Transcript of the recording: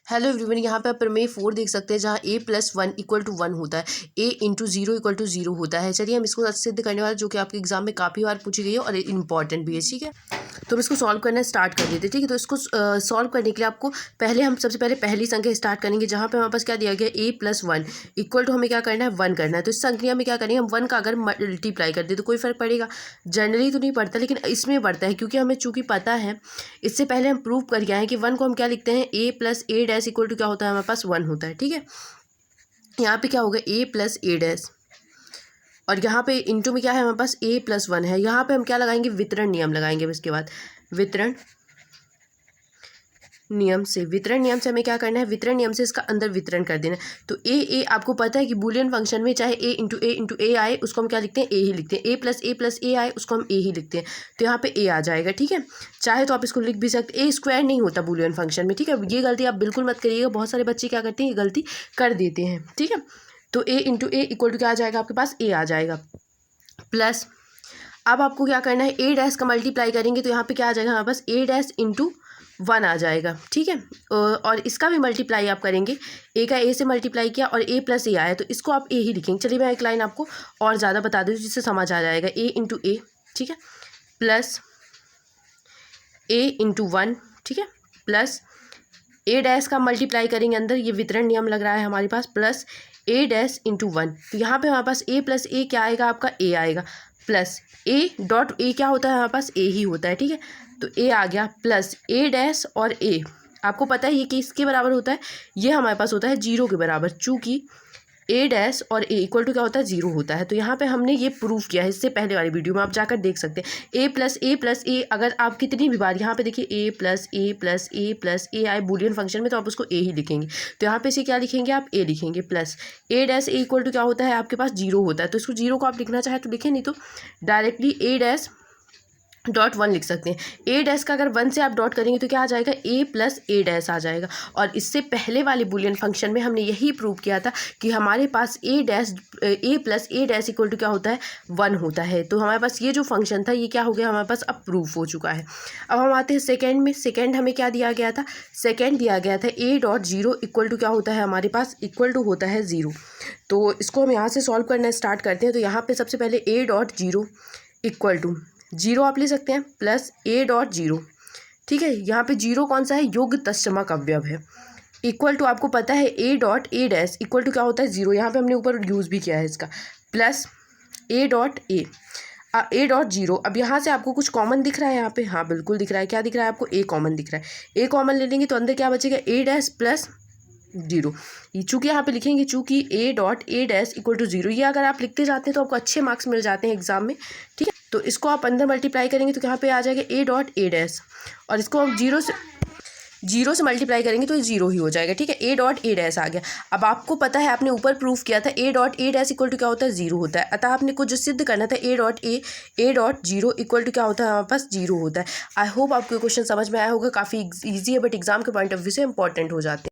Hello everyone, यहाँ पे आप प्रमेय 4 देख सकते हैं जहाँ a+1 = 1 होता है, a × 0 = 0 होता है। चलिए हम इसको सिद्ध करने वाले जो कि आपके एग्जाम में काफ़ी बार पूछी गई है और इंपॉर्टेंट भी है। ठीक है, तो हम इसको सॉल्व करना स्टार्ट कर देते हैं। ठीक है, तो इसको सॉल्व करने के लिए आपको सबसे पहले पहली संख्या स्टार्ट करेंगे जहाँ पे हमारे पास क्या दिया गया a+1 = हमें क्या करना है 1 करना है। तो इस संख्या में क्या करेंगे हम 1 का अगर मल्टीप्लाई कर दे तो कोई फ़र्क पड़ेगा, जनरली तो नहीं पड़ता लेकिन इसमें पड़ता है क्योंकि हमें चूँकि पता है, इससे पहले हम प्रूव करके आए हैं कि 1 को हम क्या लिखते हैं a + a' = क्या होता है हमारे पास 1 होता है। ठीक है, यहाँ पे क्या होगा a + a' और यहाँ पे इंटू में क्या है हमारे पास a+1 है। यहाँ पे हम क्या लगाएंगे, वितरण नियम लगाएंगे। इसके बाद वितरण नियम से हमें क्या करना है, वितरण नियम से इसका अंदर वितरण कर देना है। तो ए आपको पता है कि बूलियन फंक्शन में चाहे a × a आए उसको हम क्या लिखते हैं, a ही लिखते हैं। a + a आए उसको हम a ही लिखते हैं, तो यहाँ पे a आ जाएगा। ठीक है, चाहे तो आप इसको लिख भी सकते, a² नहीं होता बूलियन फंक्शन में। ठीक है, ये गलती आप बिल्कुल मत करिएगा, बहुत सारे बच्चे क्या करते हैं, ये गलती कर देते हैं। ठीक है, तो a × a = क्या आ जाएगा आपके पास, a आ जाएगा। प्लस अब आपको क्या करना है, a' का मल्टीप्लाई करेंगे तो यहाँ पे क्या आ जाएगा हमारे पास a' × 1 आ जाएगा। ठीक है, और इसका भी मल्टीप्लाई आप करेंगे, a का a से मल्टीप्लाई किया और a + a आया तो इसको आप a ही लिखेंगे। चलिए मैं एक लाइन आपको और ज़्यादा बता दूँ जिससे समझ आ जाएगा, a × a। ठीक है, प्लस a × 1। ठीक है, प्लस a' का मल्टीप्लाई करेंगे अंदर, ये वितरण नियम लग रहा है हमारे पास, प्लस a' × 1। तो यहाँ पे हमारे पास a + a क्या आएगा आपका, a आएगा, प्लस a क्या होता है हमारे पास, a ही होता है। ठीक है, तो a आ गया, प्लस a' और a आपको पता है ये किसके बराबर होता है, ये हमारे पास होता है 0 के बराबर, चूँकि a' और a = क्या होता है, 0 होता है। तो यहाँ पे हमने ये प्रूफ किया है, इससे पहले वाली वीडियो में आप जाकर देख सकते हैं। a + a अगर आप कितनी भी बार यहाँ पे देखिए a + a आए बूलियन फंक्शन में तो आप उसको a ही लिखेंगे। तो यहाँ पे इसे क्या लिखेंगे आप, a लिखेंगे, प्लस a' = क्या होता है आपके पास, 0 होता है। तो इसको 0 को आप लिखना चाहे तो लिखें, नहीं तो डायरेक्टली a'.1 लिख सकते हैं। a' का अगर 1 से आप डॉट करेंगे तो क्या आ जाएगा, a + a' आ जाएगा। और इससे पहले वाले बूलियन फंक्शन में हमने यही प्रूव किया था कि हमारे पास a + a' = क्या होता है, 1 होता है। तो हमारे पास ये जो फंक्शन था ये क्या हो गया हमारे पास, अब प्रूफ हो चुका है। अब हम आते हैं सेकेंड में। सेकेंड हमें क्या दिया गया था, सेकेंड दिया गया था a.0 = क्या होता है हमारे पास, इक्वल टू होता है 0। तो इसको हम यहाँ से सॉल्व करना स्टार्ट करते हैं। तो यहाँ पर सबसे पहले a.0 = 0 आप ले सकते हैं, प्लस a.0। ठीक है, यहाँ पे 0 कौन सा है, योग तत्समक अवयव है। इक्वल टू आपको पता है a.a' = क्या होता है, 0। यहाँ पे हमने ऊपर यूज़ भी किया है इसका, प्लस a.0। अब यहाँ से आपको कुछ कॉमन दिख रहा है यहाँ पे, हाँ बिल्कुल दिख रहा है। क्या दिख रहा है आपको, a कॉमन दिख रहा है। a कॉमन ले लेंगे तो अंदर क्या बचेगा, a' + 0। चूँकि यहाँ पे लिखेंगे, चूँकि a.a' = 0, ये अगर आप लिखते जाते हैं तो आपको अच्छे मार्क्स मिल जाते हैं एग्जाम में। ठीक है, तो इसको आप अंदर मल्टीप्लाई करेंगे तो यहाँ पे आ जाएगा a.a' और इसको हम 0 से मल्टीप्लाई करेंगे तो 0 ही हो जाएगा। ठीक है, a.a' आ गया। अब आपको पता है, आपने ऊपर प्रूफ किया था a.a' = क्या होता है, 0 होता है। अतः आपने कुछ जो सिद्ध करना था a.0 = क्या होता है हमारे पास, 0 होता है। आई होप आपको क्वेश्चन समझ में आया होगा, काफ़ी ईजी है बट एग्जाम के पॉइंट ऑफ व्यू से इंपॉर्टेंट हो जाते हैं।